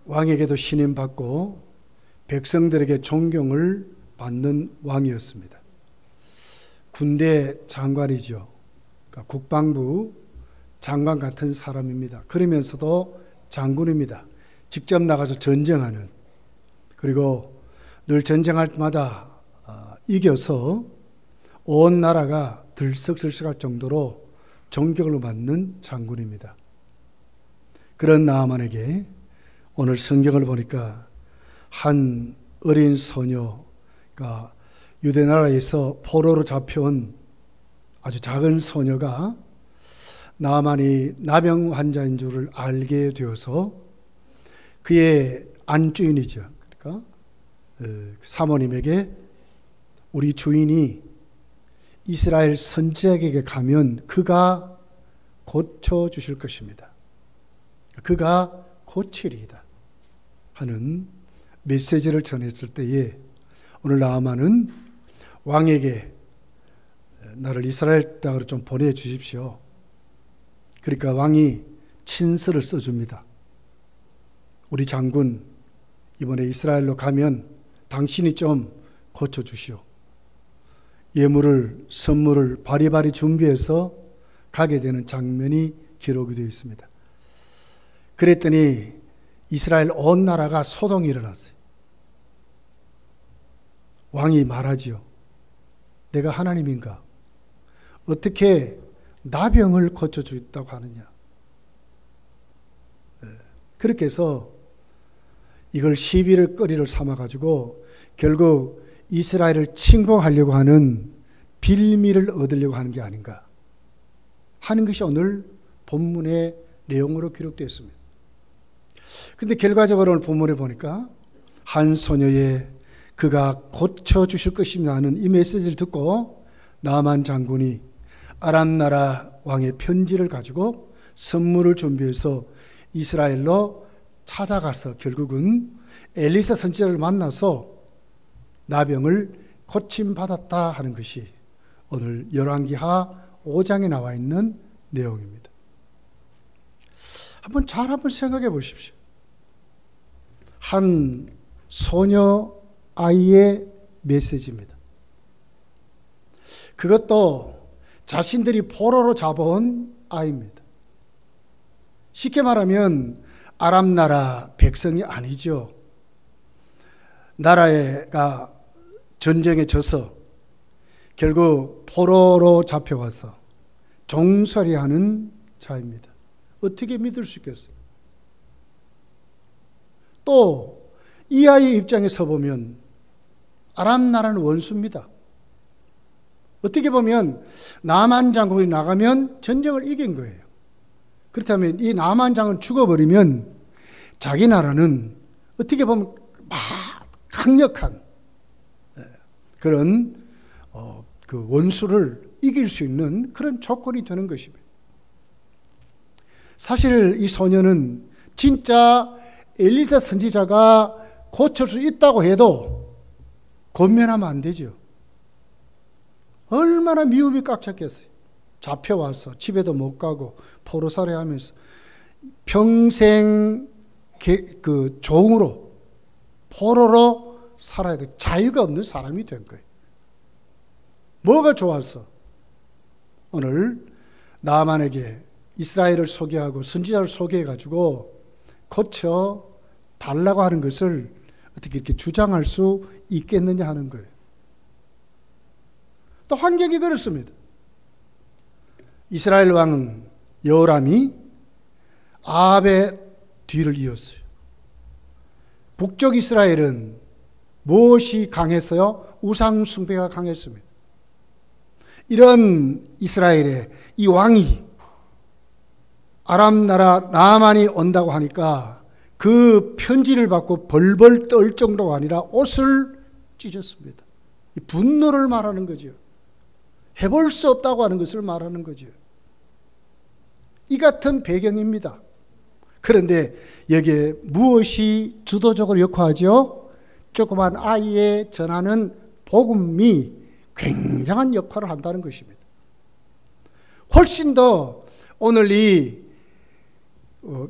왕에게도 신임받고 백성들에게 존경을 받는 왕이었습니다. 군대 장관이죠. 그러니까 국방부 장관 같은 사람입니다. 그러면서도 장군입니다. 직접 나가서 전쟁하는, 그리고 늘 전쟁할 때마다 이겨서 온 나라가 들썩들썩할 정도로 존경을 받는 장군입니다. 그런 나아만에게 오늘 성경을 보니까 한 어린 소녀가 유대 나라에서 포로로 잡혀온 아주 작은 소녀가 나아만이 나병 환자인 줄을 알게 되어서 그의 안주인이죠. 그러니까 사모님에게 우리 주인이 이스라엘 선지자에게 가면 그가 고쳐주실 것입니다. 그가 고치리이다 하는 메시지를 전했을 때에 오늘 나아만은 왕에게 나를 이스라엘 땅으로 좀 보내주십시오. 그러니까 왕이 친서를 써줍니다. 우리 장군 이번에 이스라엘로 가면 당신이 좀 고쳐주시오. 예물을, 선물을 바리바리 준비해서 가게 되는 장면이 기록이 되어 있습니다. 그랬더니 이스라엘 온 나라가 소동이 일어났어요. 왕이 말하지요. 내가 하나님인가? 어떻게 나병을 고쳐주겠다고 하느냐? 그렇게 해서 이걸 시비를 거리를 삼아가지고 결국 이스라엘을 침공하려고 하는 빌미를 얻으려고 하는 게 아닌가 하는 것이 오늘 본문의 내용으로 기록되었습니다. 그런데 결과적으로 오늘 본문에 보니까 한 소녀의 그가 고쳐주실 것입니다 하는 이 메시지를 듣고 나만 장군이 아람 나라 왕의 편지를 가지고 선물을 준비해서 이스라엘로 찾아가서 결국은 엘리사 선지자를 만나서 나병을 고침받았다 하는 것이 오늘 열왕기하 5장에 나와 있는 내용입니다. 한번 생각해 보십시오. 한 소녀 아이의 메시지입니다. 그것도 자신들이 포로로 잡아온 아이입니다. 쉽게 말하면 아람 나라 백성이 아니죠. 나라가 전쟁에 져서 결국 포로로 잡혀와서 종살이하는 자입니다. 어떻게 믿을 수 있겠어요? 또 이 아이의 입장에서 보면 아람 나라는 원수입니다. 어떻게 보면 나만 장군이 나가면 전쟁을 이긴 거예요. 그렇다면 이 나만 장군 죽어버리면 자기 나라는 어떻게 보면 강력한 그런 그 원수를 이길 수 있는 그런 조건이 되는 것입니다. 사실 이 소녀는 진짜 엘리사 선지자가 고칠 수 있다고 해도 권면하면 안 되죠. 얼마나 미움이 꽉 찼겠어요. 잡혀와서 집에도 못 가고 포로살이 하면서 평생 그 종으로 포로로 살아야 돼. 자유가 없는 사람이 된 거예요. 뭐가 좋아서 오늘 나아만에게 이스라엘을 소개하고 선지자를 소개해가지고 고쳐 달라고 하는 것을 어떻게 이렇게 주장할 수 있겠느냐 하는 거예요. 또 환경이 그렇습니다. 이스라엘 왕 여호람이 아합의 뒤를 이었어요. 북쪽 이스라엘은 무엇이 강했어요? 우상 숭배가 강했습니다. 이런 이스라엘의 이 왕이 아람 나라 나아만이 온다고 하니까 그 편지를 받고 벌벌 떨 정도가 아니라 옷을 찢었습니다. 이 분노를 말하는 거죠. 해볼 수 없다고 하는 것을 말하는 거죠. 이 같은 배경입니다. 그런데 여기에 무엇이 주도적으로 역할하죠? 조그만 아이에 전하는 복음이 굉장한 역할을 한다는 것입니다. 훨씬 더 오늘 이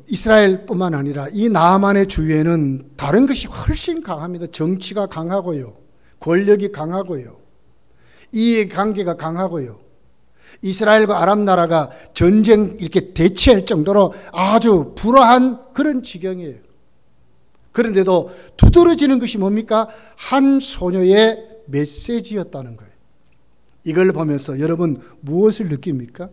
이스라엘뿐만 아니라 이 나아만의 주위에는 다른 것이 훨씬 강합니다. 정치가 강하고요. 권력이 강하고요. 이해관계가 강하고요. 이스라엘과 아람 나라가 전쟁 이렇게 대치할 정도로 아주 불화한 그런 지경이에요. 그런데도 두드러지는 것이 뭡니까? 한 소녀의 메시지였다는 거예요. 이걸 보면서 여러분 무엇을 느낍니까?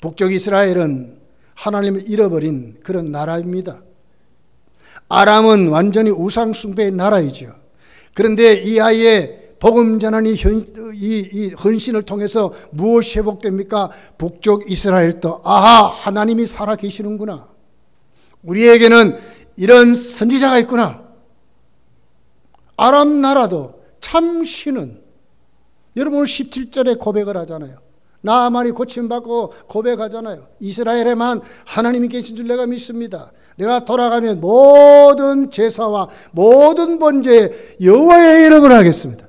북쪽 이스라엘은 하나님을 잃어버린 그런 나라입니다. 아람은 완전히 우상 숭배의 나라이죠. 그런데 이 아이의 복음 전하는 이 헌신을 통해서 무엇이 회복됩니까? 북쪽 이스라엘도 아하, 하나님이 살아 계시는구나. 우리에게는 이런 선지자가 있구나. 아람 나라도 참 신은, 여러분 오늘 17절에 고백을 하잖아요. 나아만이 고침받고 고백하잖아요. 이스라엘에만 하나님이 계신 줄 내가 믿습니다. 내가 돌아가면 모든 제사와 모든 번제에 여호와의 이름을 하겠습니다.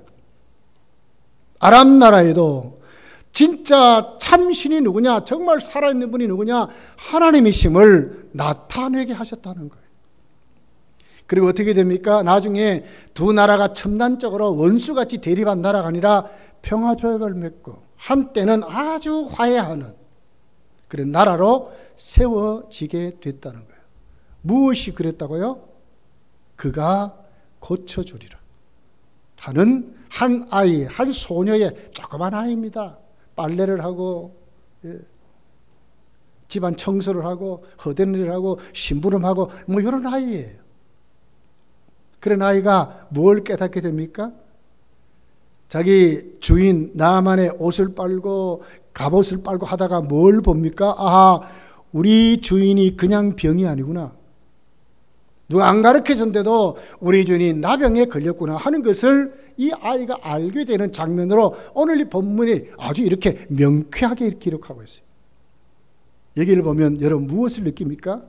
아람 나라에도 진짜 참신이 누구냐, 정말 살아있는 분이 누구냐, 하나님이심을 나타내게 하셨다는 거예요. 그리고 어떻게 됩니까? 나중에 두 나라가 첨단적으로 원수같이 대립한 나라가 아니라 평화조약을 맺고 한때는 아주 화해하는 그런 나라로 세워지게 됐다는 거예요. 무엇이 그랬다고요? 그가 고쳐주리라 하는 한 아이, 한 소녀의 조그만 아이입니다. 빨래를 하고 집안 청소를 하고 허된 일을 하고 심부름하고 뭐 이런 아이예요. 그런 아이가 뭘 깨닫게 됩니까? 자기 주인 나아만의 옷을 빨고 갑옷을 빨고 하다가 뭘 봅니까? 아하, 우리 주인이 그냥 병이 아니구나. 누가 안 가르쳐준데도 우리 주인이 나병에 걸렸구나 하는 것을 이 아이가 알게 되는 장면으로 오늘 이 본문이 아주 이렇게 명쾌하게 기록하고 있어요. 여기를 보면 여러분 무엇을 느낍니까?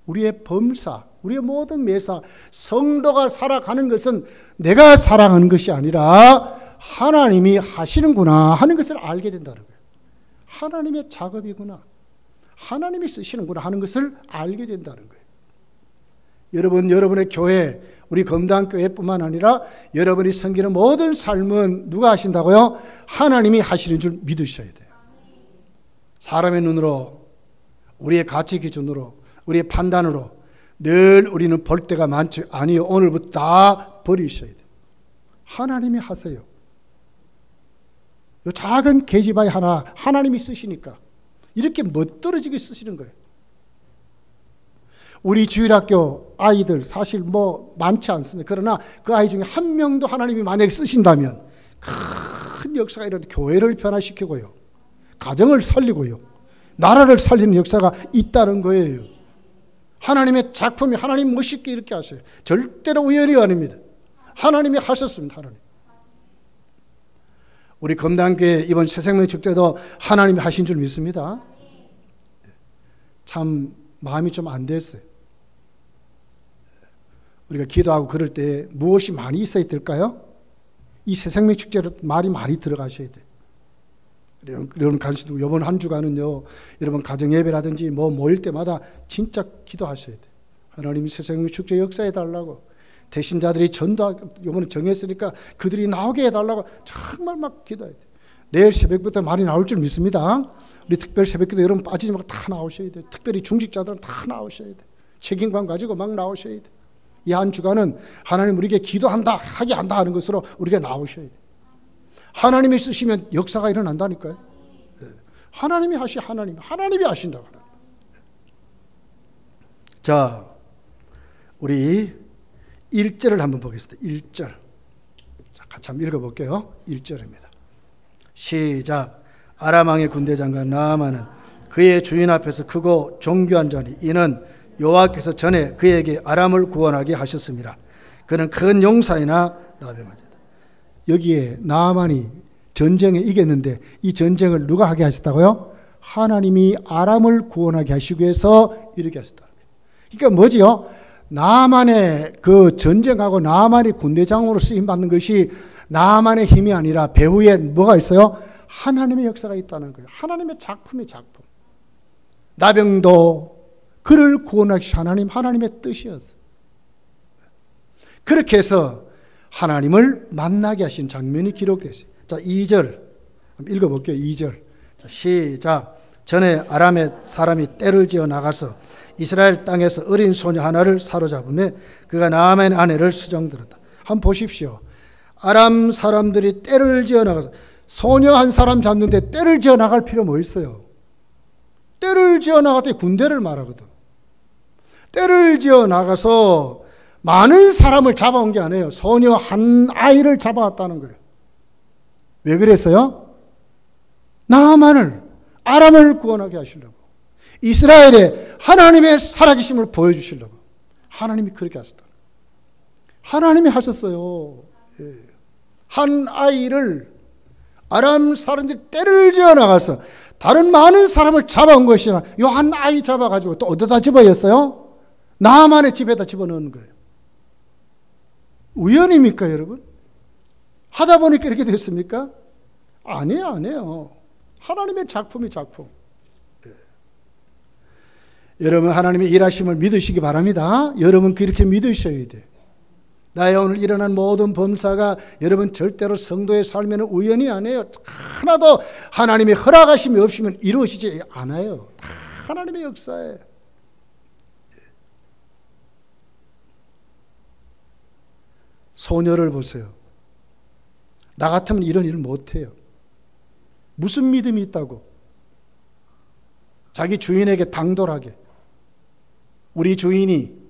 우리의 범사, 우리의 모든 매사, 성도가 살아가는 것은 내가 살아가는 것이 아니라 하나님이 하시는구나 하는 것을 알게 된다는 거예요. 하나님의 작업이구나, 하나님이 쓰시는구나 하는 것을 알게 된다는 거예요. 여러분, 여러분의 교회, 우리 검단교회뿐만 아니라 여러분이 섬기는 모든 삶은 누가 하신다고요? 하나님이 하시는 줄 믿으셔야 돼요. 사람의 눈으로, 우리의 가치 기준으로, 우리의 판단으로 늘 우리는 볼 때가 많죠. 아니요, 오늘부터 다 버리셔야 돼요. 하나님이 하세요. 이 작은 계집아이 하나 하나님이 쓰시니까 이렇게 멋들어지게 쓰시는 거예요. 우리 주일학교 아이들 사실 뭐 많지 않습니다. 그러나 그 아이 중에 한 명도 하나님이 만약에 쓰신다면 큰 역사가 일어나 교회를 변화시키고요, 가정을 살리고요, 나라를 살리는 역사가 있다는 거예요. 하나님의 작품이 하나님 멋있게 이렇게 하세요. 절대로 우연이 아닙니다. 하나님이 하셨습니다. 하나님. 우리 검단교회 이번 새생명 축제도 하나님이 하신 줄 믿습니다. 참 마음이 좀 안 됐어요. 우리가 기도하고 그럴 때 무엇이 많이 있어야 될까요? 이 새생명 축제로 말이 많이 들어가셔야 돼요. 여러분 간신도 이번 한 주간은요, 여러분 가정 예배라든지 뭐 모일 때마다 진짜 기도하셔야 돼요. 하나님이 새생명 축제 역사해 달라고, 대신자들이 전도 이번에 정했으니까 그들이 나오게 해달라고 정말 막 기도해야 돼요. 내일 새벽부터 많이 나올 줄 믿습니다. 우리 특별 새벽기도 여러분 빠지지 말고 다 나오셔야 돼요. 특별히 중직자들은 다 나오셔야 돼요. 책임감 가지고 막 나오셔야 돼요. 이 한 주간은 하나님 우리에게 기도한다, 하게 한다 하는 것으로 우리가 나오셔야 돼요. 하나님이 쓰시면 역사가 일어난다니까요. 하나님이 하나님이 하신다. 자, 우리 1절을 한번 보겠습니다. 1절. 같이 한번 읽어볼게요. 1절입니다. 시작. 아람 왕의 군대 장관 나아만은 그의 주인 앞에서 크고 존귀한 자니 이는 여호와께서 전에 그에게 아람을 구원하게 하셨습니다. 그는 큰 용사이나 나병하였다. 여기에 나아만이 전쟁에 이겼는데 이 전쟁을 누가 하게 하셨다고요? 하나님이 아람을 구원하게 하시기 위해서 이렇게 하셨다. 그러니까 뭐지요? 나아만의 그 전쟁하고 나아만이 군대장으로 쓰임받는 것이 나아만의 힘이 아니라 배후에 뭐가 있어요? 하나님의 역사가 있다는 거예요. 하나님의 작품이 작품. 나병도 그를 구원하시 하나님의 뜻이었어요. 그렇게 해서 하나님을 만나게 하신 장면이 기록됐어요. 자, 2절 읽어볼게요. 2절. 자, 시작. 전에 아람의 사람이 떼를 지어 나가서 이스라엘 땅에서 어린 소녀 하나를 사로잡으며 그가 나아만의 아내를 수정들었다. 한번 보십시오. 아람 사람들이 떼를 지어 나가서 소녀 한 사람 잡는데 떼를 지어 나갈 필요 뭐 있어요? 떼를 지어 나갔더니 군대를 말하거든. 떼를 지어 나가서 많은 사람을 잡아온 게 아니에요. 소녀 한 아이를 잡아왔다는 거예요. 왜 그랬어요? 나아만을, 아람을 구원하게 하시려고. 이스라엘에 하나님의 살아계심을 보여주시려고. 하나님이 그렇게 하셨다. 하나님이 하셨어요. 한 아이를 아람 사람들이 떼를 지어 나가서 다른 많은 사람을 잡아온 것이 아니라 이 한 아이 잡아가지고 또 어디다 집어였어요? 나만의 집에다 집어넣는 거예요. 우연입니까, 여러분? 하다 보니까 이렇게 됐습니까? 아니에요, 아니에요. 하나님의 작품이 작품. 여러분, 하나님의 일하심을 믿으시기 바랍니다. 여러분, 그렇게 믿으셔야 돼. 나의 오늘 일어난 모든 범사가 여러분 절대로 성도의 삶에는 우연이 아니에요. 하나도 하나님의 허락하심이 없으면 이루어지지 않아요. 다 하나님의 역사예요. 소녀를 보세요. 나 같으면 이런 일을 못해요. 무슨 믿음이 있다고? 자기 주인에게 당돌하게. 우리 주인이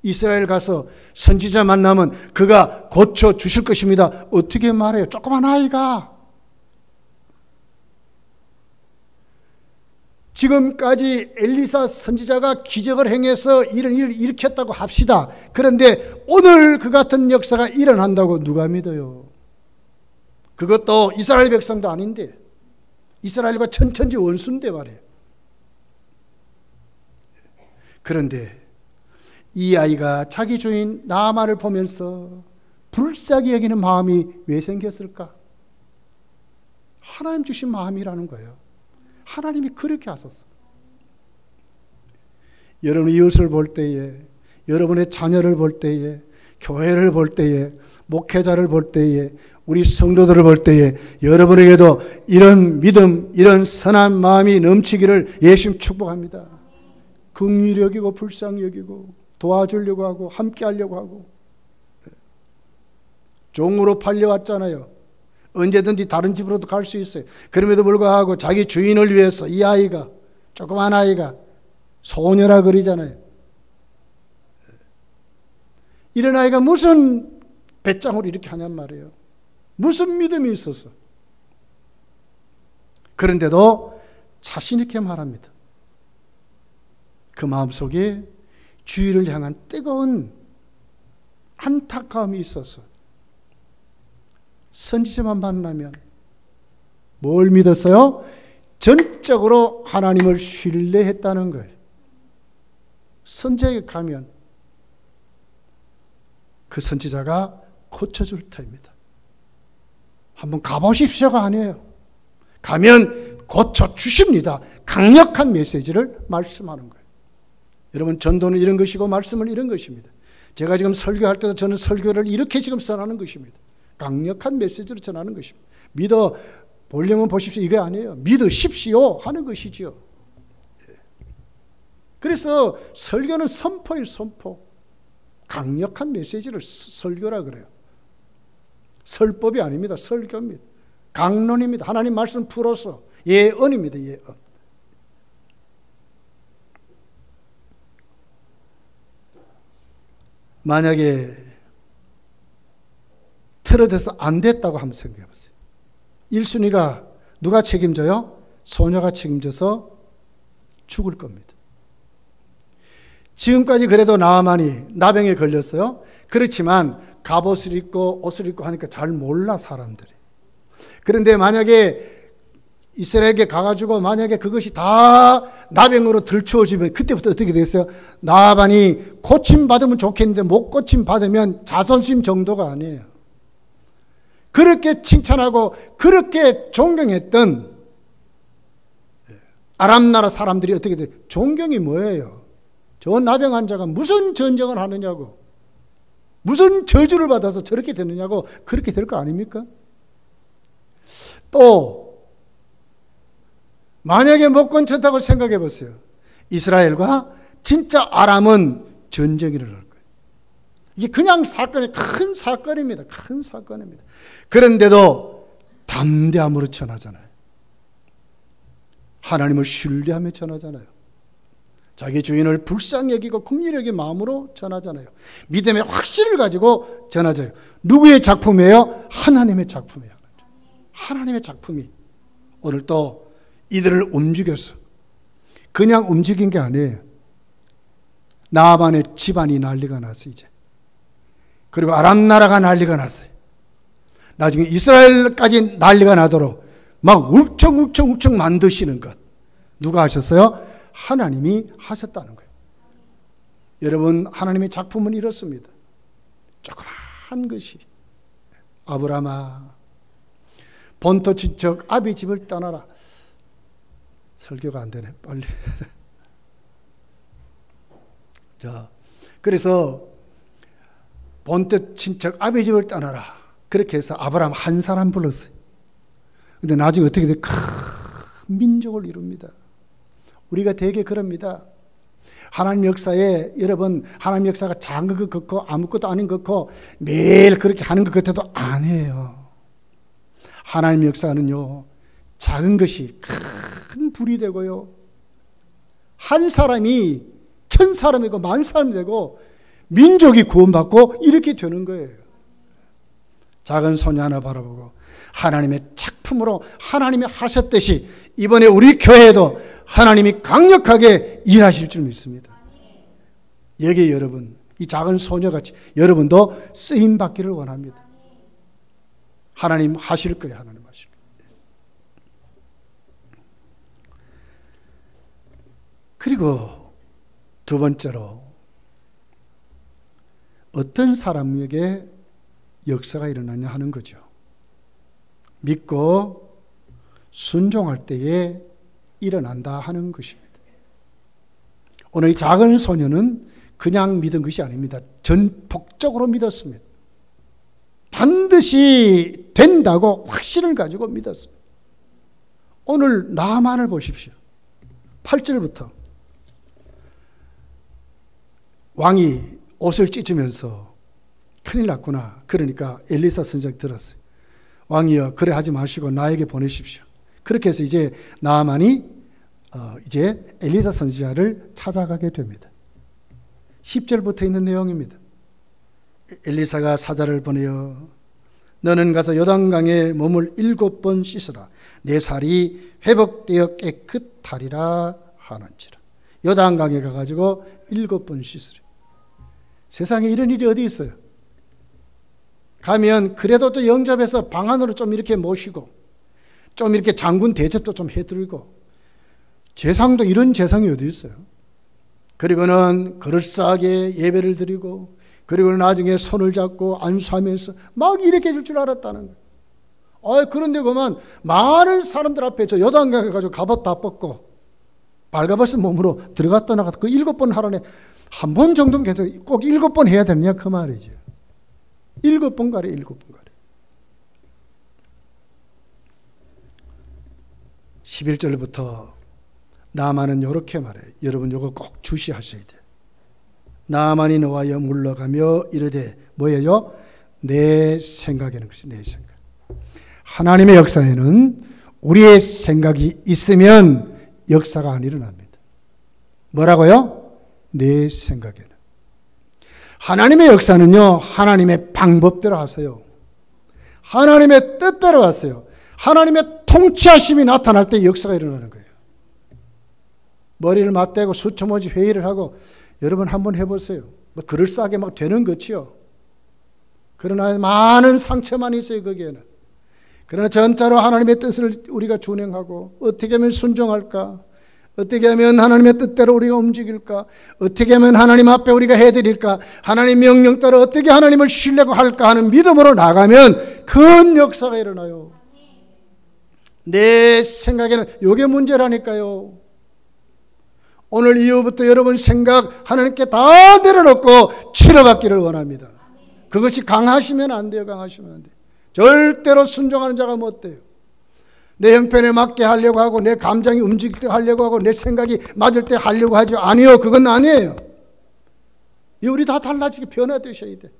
이스라엘 가서 선지자 만나면 그가 고쳐 주실 것입니다. 어떻게 말해요? 조그만 아이가. 지금까지 엘리사 선지자가 기적을 행해서 이런 일을 일으켰다고 합시다. 그런데 오늘 그 같은 역사가 일어난다고 누가 믿어요? 그것도 이스라엘 백성도 아닌데, 이스라엘과 천천지 원수인데 말이에요. 그런데 이 아이가 자기 주인 나아만을 보면서 불쌍히 여기는 마음이 왜 생겼을까? 하나님 주신 마음이라는 거예요. 하나님이 그렇게 하셨어. 여러분 이웃을 볼 때에, 여러분의 자녀를 볼 때에, 교회를 볼 때에, 목회자를 볼 때에, 우리 성도들을 볼 때에 여러분에게도 이런 믿음, 이런 선한 마음이 넘치기를 예수님 축복합니다. 긍휼히 여기고 불쌍히 여기고 도와주려고 하고 함께 하려고 하고. 종으로 팔려왔잖아요. 언제든지 다른 집으로도 갈 수 있어요. 그럼에도 불구하고 자기 주인을 위해서 이 아이가, 조그만 아이가 소녀라 그러잖아요. 이런 아이가 무슨 배짱으로 이렇게 하냔 말이에요. 무슨 믿음이 있어서. 그런데도 자신 있게 말합니다. 그 마음속에 주위를 향한 뜨거운 안타까움이 있어서 선지자만 만나면 뭘 믿었어요? 전적으로 하나님을 신뢰했다는 거예요. 선지자에게 가면 그 선지자가 고쳐줄 터입니다. 한번 가보십시오가 아니에요. 가면 고쳐주십니다. 강력한 메시지를 말씀하는 거예요. 여러분 전도는 이런 것이고 말씀은 이런 것입니다. 제가 지금 설교할 때도 저는 설교를 이렇게 지금 전하는 것입니다. 강력한 메시지로 전하는 것입니다. 믿어 보려면 보십시오. 이게 아니에요. 믿으십시오 하는 것이지요. 그래서 설교는 선포예요. 선포. 강력한 메시지를 설교라 그래요. 설법이 아닙니다. 설교입니다. 강론입니다. 하나님 말씀 풀어서 예언입니다. 예언. 만약에 틀어져서 안 됐다고 한번 생각해 보세요. 1순위가 누가 책임져요? 소녀가 책임져서 죽을 겁니다. 지금까지 그래도 나아만이 나병에 걸렸어요. 그렇지만 갑옷을 입고 옷을 입고 하니까 잘 몰라 사람들이. 그런데 만약에 이스라엘에게 가가지고 만약에 그것이 다 나병으로 들추어지면 그때부터 어떻게 됐어요? 나아만이 고침받으면 좋겠는데 못 고침받으면 자존심 정도가 아니에요. 그렇게 칭찬하고 그렇게 존경했던 아람 나라 사람들이 어떻게 돼요? 존경이 뭐예요? 저 나병 환자가 무슨 전쟁을 하느냐고, 무슨 저주를 받아서 저렇게 되느냐고. 그렇게 될 거 아닙니까? 또 만약에 못 건쳤다고 생각해 보세요. 이스라엘과 진짜 아람은 전쟁이 일어날 거예요. 이게 그냥 사건이 큰 사건입니다. 큰 사건입니다. 그런데도 담대함으로 전하잖아요. 하나님을 신뢰하며 전하잖아요. 자기 주인을 불쌍히 여기고 긍휼히 여긴 마음으로 전하잖아요. 믿음의 확신을 가지고 전하잖아요. 누구의 작품이에요? 하나님의 하나님의 작품이 오늘 또 이들을 움직여서, 그냥 움직인 게 아니에요. 나아만의 집안이 난리가 났어요. 이제 그리고 아람 나라가 난리가 났어요. 나중에 이스라엘까지 난리가 나도록 막 울청울청 만드시는 것, 누가 하셨어요? 하나님이 하셨다는 거예요. 여러분, 하나님의 작품은 이렇습니다. 조그만 것이, 아브라함아 본토 친척 아비 집을 떠나라. 설교가 안 되네, 빨리. 자, 그래서 본토 친척 아비 집을 떠나라. 그렇게 해서 아브라함 한 사람 불렀어요. 근데 나중에 어떻게 돼? 큰 민족을 이룹니다. 우리가 되게 그럽니다. 하나님 역사에, 여러분, 하나님 역사가 작은 것 같고 아무것도 아닌 것 같고 매일 그렇게 하는 것 같아도 아니에요. 하나님 역사는요, 작은 것이 큰 불이 되고요, 한 사람이 천 사람이고 만 사람이 되고 민족이 구원받고 이렇게 되는 거예요. 작은 소녀 하나 바라보고 하나님의 작품으로 하나님이 하셨듯이 이번에 우리 교회에도 하나님이 강력하게 일하실 줄 믿습니다. 여기 여러분, 이 작은 소녀같이 여러분도 쓰임받기를 원합니다. 하나님 하실 거예요. 하나님 하실 거예요. 그리고 두 번째로, 어떤 사람에게 역사가 일어나냐 하는 거죠. 믿고 순종할 때에 일어난다 하는 것입니다. 오늘 이 작은 소녀는 그냥 믿은 것이 아닙니다. 전폭적으로 믿었습니다. 반드시 된다고 확신을 가지고 믿었습니다. 오늘 나만을 보십시오. 8절부터 왕이 옷을 찢으면서 큰일 났구나. 그러니까 엘리사 선지자가 들었어요. 왕이여, 그래 하지 마시고 나에게 보내십시오. 그렇게 해서 이제 나아만이 이제 엘리사 선지자를 찾아가게 됩니다. 10절부터 있는 내용입니다. 엘리사가 사자를 보내어 너는 가서 요단강에 몸을 7번 씻으라. 내 살이 회복되어 깨끗하리라 하는지라. 요단강에 가가지고 7번 씻으래. 세상에 이런 일이 어디 있어요? 가면 그래도 또 영접해서 방 안으로 좀 이렇게 모시고 좀 이렇게 장군 대접도 좀 해드리고, 재상도 이런 재상이 어디 있어요? 그리고는 그럴싸하게 예배를 드리고, 그리고 나중에 손을 잡고 안수하면서 막 이렇게 해줄 줄 알았다는 거예요. 그런데 그만 많은 사람들 앞에 저 요단강에 가지고 갑옷 다 벗고 발가벗은 몸으로 들어갔다 나갔다 그 7번 하라네. 한 번 정도면 괜찮아요. 꼭 7번 해야 되느냐 그 말이죠. 7번 가래, 7번 가래. 11절부터 나아만은 이렇게 말해요. 여러분 이거 꼭 주시하셔야 돼요. 나아만이 노하여 물러가며 이르되 뭐예요? 내 생각에는, 그것이 내 생각. 하나님의 역사에는 우리의 생각이 있으면 역사가 안 일어납니다. 뭐라고요? 내 생각에는. 하나님의 역사는요, 하나님의 방법대로 하세요. 하나님의 뜻대로 하세요. 하나님의 통치하심이 나타날 때 역사가 일어나는 거예요. 머리를 맞대고 수초모지 회의를 하고, 여러분 한번 해보세요. 뭐 그럴싸하게 막 되는 거지요. 그러나 많은 상처만 있어요, 거기에는. 그러나 전자로 하나님의 뜻을 우리가 준행하고, 어떻게 하면 순종할까? 어떻게 하면 하나님의 뜻대로 우리가 움직일까? 어떻게 하면 하나님 앞에 우리가 해드릴까? 하나님 명령 따라 어떻게 하나님을 신뢰하고 할까 하는 믿음으로 나가면 큰 역사가 일어나요. 내 생각에는 이게 문제라니까요. 오늘 이후부터 여러분 생각 하나님께 다 내려놓고 치료받기를 원합니다. 그것이 강하시면 안 돼요. 강하시면 안 돼요. 절대로 순종하는 자가 못 돼요. 내 형편에 맞게 하려고 하고 내 감정이 움직일 때 하려고 하고 내 생각이 맞을 때 하려고 하죠. 아니요. 그건 아니에요. 우리 다 달라지게 변화되셔야 돼.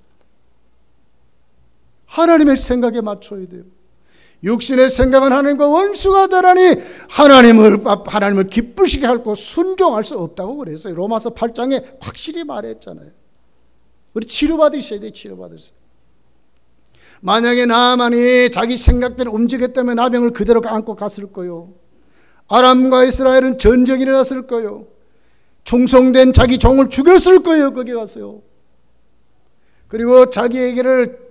하나님의 생각에 맞춰야 돼요. 육신의 생각은 하나님과 원수가 되라니 하나님을 기쁘시게 하고 순종할 수 없다고 그랬어요. 로마서 8장에 확실히 말했잖아요. 우리 치료받으셔야 돼요. 치료받으세요. 만약에 나만이 자기 생각대로 움직였다면 나병을 그대로 안고 갔을 거요. 아람과 이스라엘은 전쟁이 일어났을 거요. 충성된 자기 종을 죽였을 거예요. 거기 가서요. 그리고 자기에게를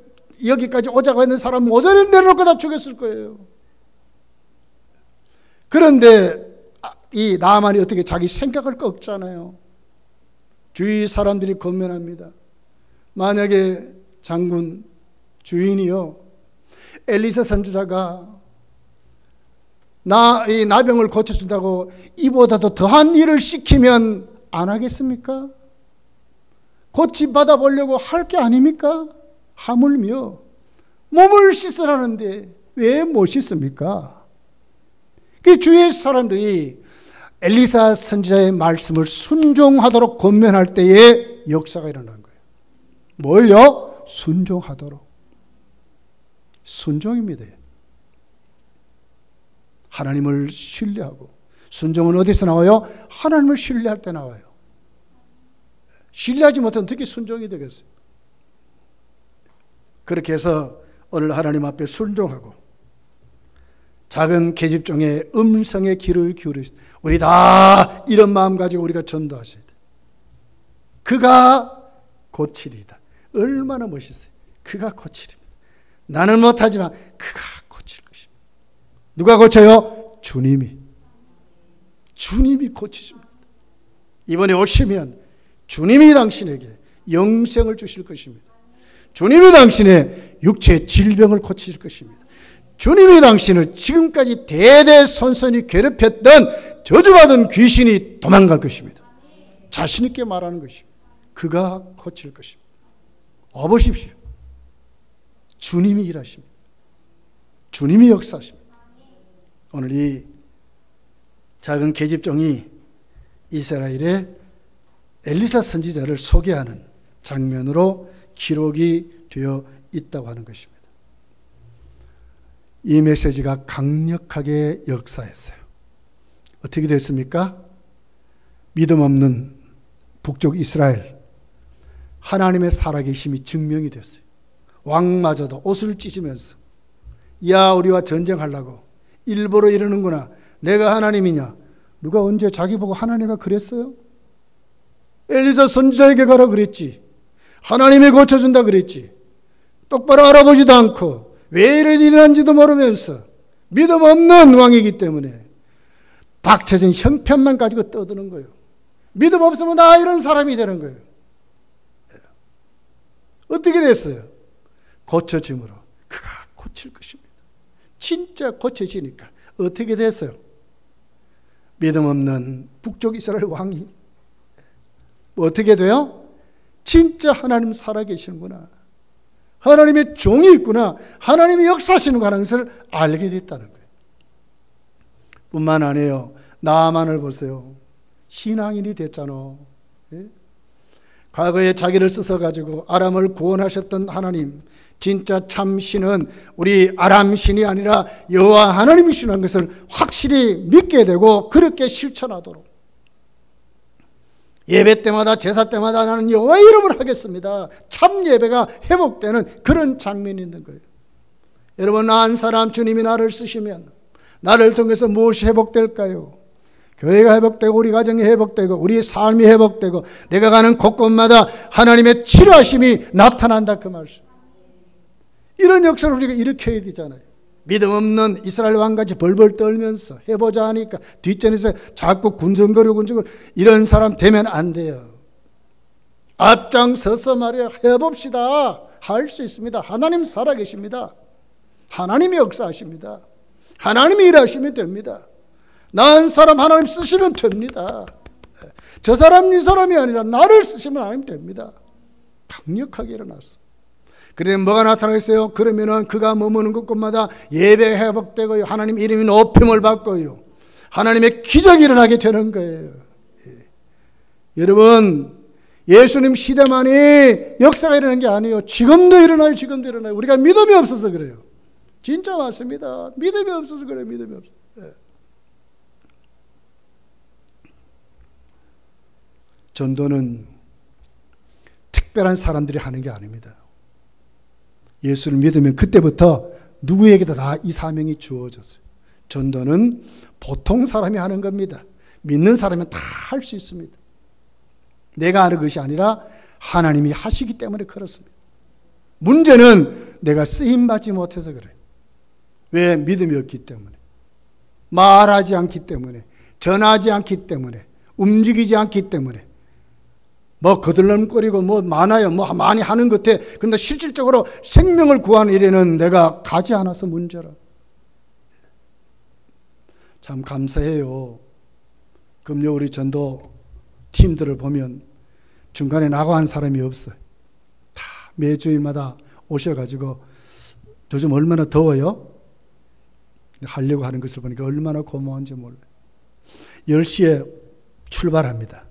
여기까지 오자고 했는 사람 모조리 내려놓고 다 죽였을 거예요. 그런데 이 나만이 어떻게 자기 생각을 꺾잖아요. 주위 사람들이 권면합니다. 만약에 장군 주인이요, 엘리사 선지자가 이 나병을 고쳐준다고 이보다도 더한 일을 시키면 안 하겠습니까? 고침받아 보려고 할 게 아닙니까? 하물며 몸을 씻으라는데 왜 못 씻습니까? 그 주위의 사람들이 엘리사 선지자의 말씀을 순종하도록 권면할 때에 역사가 일어난 거예요. 뭘요? 순종하도록. 순종입니다. 하나님을 신뢰하고. 순종은 어디서 나와요? 하나님을 신뢰할 때 나와요. 신뢰하지 못하면 어떻게 순종이 되겠어요? 그렇게 해서 오늘 하나님 앞에 순종하고 작은 계집종의 음성에 귀를 기울이시다. 우리 다 이런 마음 가지고 우리가 전도하셔야 돼. 그가 고치리이다. 얼마나 멋있어요. 그가 고치리입니다. 나는 못하지만 그가 고칠 것입니다. 누가 고쳐요? 주님이. 주님이 고치십니다. 이번에 오시면 주님이 당신에게 영생을 주실 것입니다. 주님이 당신의 육체의 질병을 고치실 것입니다. 주님이 당신을 지금까지 대대손손이 괴롭혔던 저주받은 귀신이 도망갈 것입니다. 자신 있게 말하는 것입니다. 그가 고칠 것입니다. 와보십시오. 주님이 일하십니다. 주님이 역사하십니다. 오늘 이 작은 계집종이 이스라엘의 엘리사 선지자를 소개하는 장면으로 기록이 되어 있다고 하는 것입니다. 이 메시지가 강력하게 역사했어요. 어떻게 됐습니까? 믿음 없는 북쪽 이스라엘, 하나님의 살아계심이 증명이 됐어요. 왕마저도 옷을 찢으면서 야 우리와 전쟁하려고 일부러 이러는구나. 내가 하나님이냐? 누가 언제 자기 보고 하나님이라 그랬어요? 엘리사 선지자에게 가라 그랬지. 하나님이 고쳐준다 그랬지. 똑바로 알아보지도 않고 왜 이런 일이 일어난지도 모르면서 믿음 없는 왕이기 때문에 닥쳐진 형편만 가지고 떠드는 거예요. 믿음 없으면 나 이런 사람이 되는 거예요. 어떻게 됐어요? 고쳐짐으로 그가 고칠 것입니다. 진짜 고쳐지니까 어떻게 됐어요? 믿음 없는 북쪽 이스라엘 왕이 어떻게 돼요? 진짜 하나님 살아계시는구나. 하나님의 종이 있구나. 하나님이 역사하시는 거라는 것을 알게 됐다는 거예요. 뿐만 아니에요. 나만을 보세요. 신앙인이 됐잖아. 예? 과거에 자기를 써서가지고 아람을 구원하셨던 하나님, 진짜 참 신은 우리 아람 신이 아니라 여호와 하나님이시라는 것을 확실히 믿게 되고 그렇게 실천하도록. 예배 때마다 제사 때마다 나는 여호와의 이름을 하겠습니다. 참 예배가 회복되는 그런 장면이 있는 거예요. 여러분, 나 한 사람 주님이 나를 쓰시면 나를 통해서 무엇이 회복될까요? 교회가 회복되고 우리 가정이 회복되고 우리의 삶이 회복되고 내가 가는 곳곳마다 하나님의 치료하심이 나타난다 그 말씀. 이런 역사를 우리가 일으켜야 되잖아요. 믿음 없는 이스라엘 왕같이 벌벌 떨면서 해보자 하니까 뒷전에서 자꾸 군성거리고 이런 사람 되면 안 돼요. 앞장서서 말이야 해봅시다. 할 수 있습니다. 하나님 살아계십니다. 하나님이 역사하십니다. 하나님이 일하시면 됩니다. 나은 사람 하나님 쓰시면 됩니다. 저 사람 이 사람이 아니라 나를 쓰시면 하나님 됩니다. 강력하게 일어났어. 그런데 뭐가 나타나겠어요? 그러면은 그가 머무는 곳곳마다 예배 회복되고요, 하나님 이름이 높임을 받고요, 하나님의 기적이 일어나게 되는 거예요. 여러분, 예수님 시대만이 역사가 일어나는 게 아니에요. 지금도 일어나요. 지금도 일어나요. 우리가 믿음이 없어서 그래요. 진짜 맞습니다. 믿음이 없어서 그래요. 믿음이 없어서. 예. 전도는 특별한 사람들이 하는 게 아닙니다. 예수를 믿으면 그때부터 누구에게도 다 이 사명이 주어졌어요. 전도는 보통 사람이 하는 겁니다. 믿는 사람은 다 할 수 있습니다. 내가 하는 것이 아니라 하나님이 하시기 때문에 그렇습니다. 문제는 내가 쓰임받지 못해서 그래요. 왜? 믿음이 없기 때문에, 말하지 않기 때문에, 전하지 않기 때문에, 움직이지 않기 때문에, 뭐 거들렁거리고 뭐 많아요. 뭐 많이 하는 것 같아. 근데 실질적으로 생명을 구하는 일에는 내가 가지 않아서 문제라. 참 감사해요. 금요 우리 전도 팀들을 보면 중간에 나가는 사람이 없어요. 다 매주일마다 오셔가지고 요즘 얼마나 더워요? 하려고 하는 것을 보니까 얼마나 고마운지 몰라요. 10시에 출발합니다.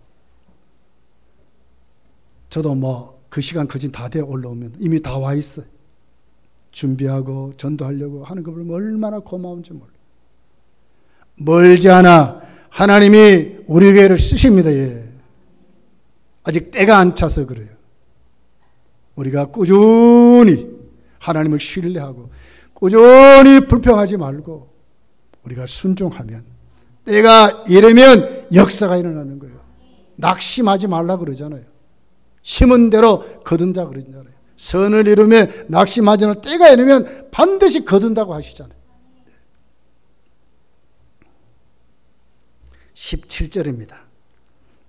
저도 뭐 그 시간 거진 다 돼 올라오면 이미 다 와 있어요. 준비하고 전도하려고 하는 거 보면 얼마나 고마운지 몰라요. 멀지 않아 하나님이 우리 교회를 쓰십니다. 예. 아직 때가 안 차서 그래요. 우리가 꾸준히 하나님을 신뢰하고 꾸준히 불평하지 말고 우리가 순종하면 때가 이르면 역사가 일어나는 거예요. 낙심하지 말라 그러잖아요. 심은 대로 거둔 자 그러잖아요. 선을 이루면 낙심하지 않아 때가 이르면 반드시 거둔다고 하시잖아요. 17절입니다.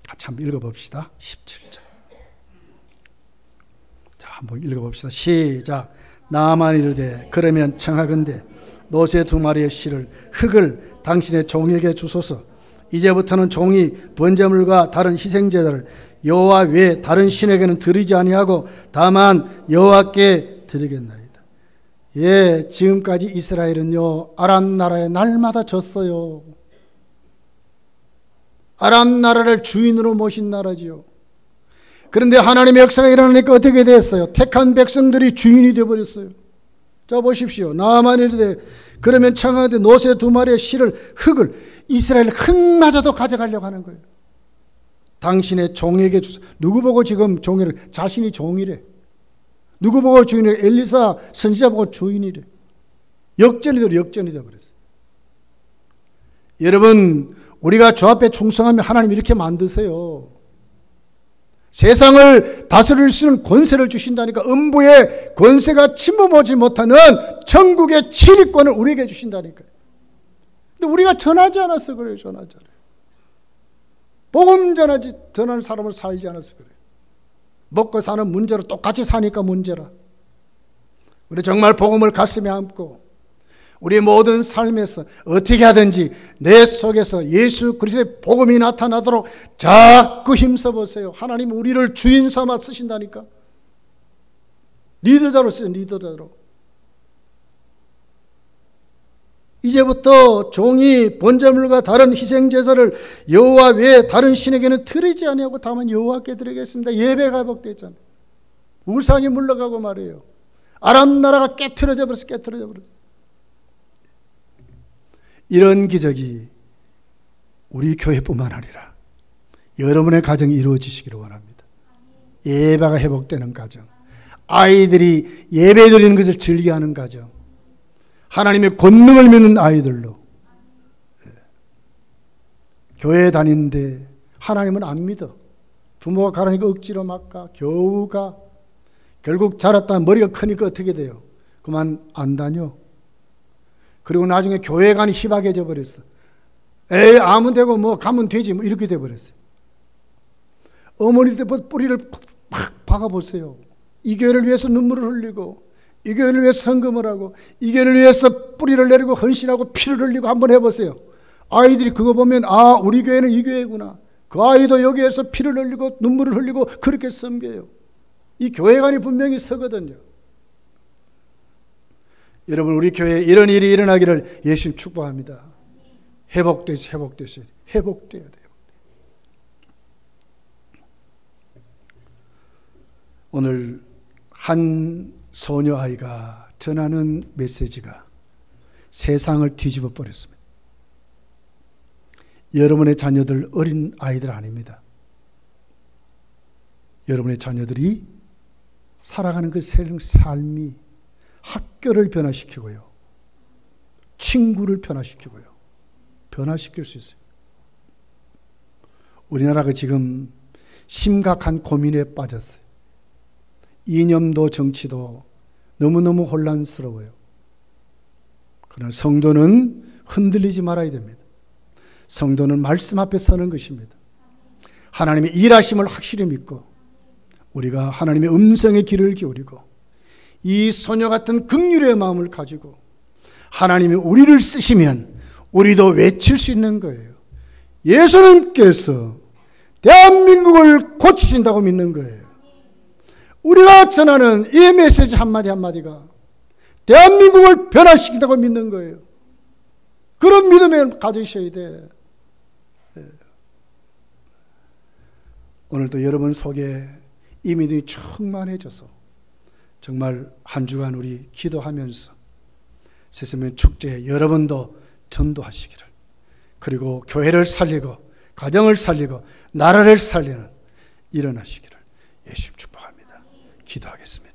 같이 한번 읽어봅시다. 17절. 자, 한번 읽어봅시다. 시작. 나만 이르되 그러면 청하건대 노새 2마리의 실을 흙을 당신의 종에게 주소서. 이제부터는 종이 번제물과 다른 희생제사를 여호와 외에 다른 신에게는 드리지 아니하고 다만 여호와께 드리겠나이다. 예, 지금까지 이스라엘은요 아람 나라에 날마다 졌어요. 아람 나라를 주인으로 모신 나라지요. 그런데 하나님의 역사가 일어나니까 어떻게 됐어요? 택한 백성들이 주인이 되어버렸어요. 자 보십시오. 나만 이르되 그러면 청하되 노새 2마리의 실을 흙을 이스라엘 흙마저도 가져가려고 하는 거예요. 당신의 종에게 주소. 누구 보고 지금 종이래? 자신이 종이래. 누구 보고 주인이래? 엘리사 선지자 보고 주인이래. 역전이 되어버렸어요. 여러분, 우리가 주 앞에 충성하면 하나님 이렇게 만드세요. 세상을 다스릴 수 있는 권세를 주신다니까. 음부의 권세가 침범하지 못하는 천국의 치리권을 우리에게 주신다니까요. 근데 우리가 전하지 않아서 그래요. 전하지 않아요. 복음 전하는 사람을 살지 않아서 그래요. 먹고 사는 문제로 똑같이 사니까 문제라. 우리 정말 복음을 가슴에 안고 우리 모든 삶에서 어떻게 하든지 내 속에서 예수 그리스도의 복음이 나타나도록 자꾸 힘써보세요. 하나님 우리를 주인 삼아 쓰신다니까. 리더자로 쓰세요. 리더자로. 이제부터 종이 번제물과 다른 희생제사를 여호와 외에 다른 신에게는 드리지 아니하고 다만 여호와께 드리겠습니다. 예배가 회복됐잖아요. 우상이 물러가고 말이에요. 아람 나라가 깨트려져 버렸어. 이런 기적이 우리 교회뿐만 아니라 여러분의 가정이 이루어지시기를 원합니다. 예배가 회복되는 가정, 아이들이 예배 드리는 것을 즐겨하는 가정, 하나님의 권능을 믿는 아이들로 교회에 다니는데 하나님은 안 믿어. 부모가 가라니까 억지로 막 가. 겨우 가. 결국 자랐다 머리가 크니까 어떻게 돼요? 그만 안 다녀. 그리고 나중에 교회 가니 희박해져 버렸어. 에이 아무 데고 뭐 가면 되지 뭐 이렇게 돼 버렸어요. 어머니들 뿌리를 팍 박아보세요. 이 교회를 위해서 눈물을 흘리고 이 교회를 위해서 헌금을 하고 이 교회를 위해서 뿌리를 내리고 헌신하고 피를 흘리고 한번 해보세요. 아이들이 그거 보면 아 우리 교회는 이 교회구나. 그 아이도 여기에서 피를 흘리고 눈물을 흘리고 그렇게 섬겨요. 이 교회관이 분명히 서거든요. 여러분, 우리 교회에 이런 일이 일어나기를 예수님 축복합니다. 회복돼야 돼요. 오늘 한 소녀 아이가 전하는 메시지가 세상을 뒤집어 버렸습니다. 여러분의 자녀들 어린 아이들 아닙니다. 여러분의 자녀들이 살아가는 그 삶이 학교를 변화시키고요, 친구를 변화시키고요, 변화시킬 수 있어요. 우리나라가 지금 심각한 고민에 빠졌어요. 이념도 정치도 너무너무 혼란스러워요. 그러나 성도는 흔들리지 말아야 됩니다. 성도는 말씀 앞에 서는 것입니다. 하나님의 일하심을 확실히 믿고 우리가 하나님의 음성의 귀를 기울이고 이 소녀 같은 긍휼의 마음을 가지고 하나님이 우리를 쓰시면 우리도 외칠 수 있는 거예요. 예수님께서 대한민국을 고치신다고 믿는 거예요. 우리가 전하는 이 메시지 한마디 한마디가 대한민국을 변화시킨다고 믿는 거예요. 그런 믿음을 가지셔야 돼. 오늘도 여러분 속에 이 믿음이 충만해져서 정말 한 주간 우리 기도하면서 세세면 축제에 여러분도 전도하시기를, 그리고 교회를 살리고 가정을 살리고 나라를 살리는 일어나시기를 예수님 축복합니다. 기도하겠습니다.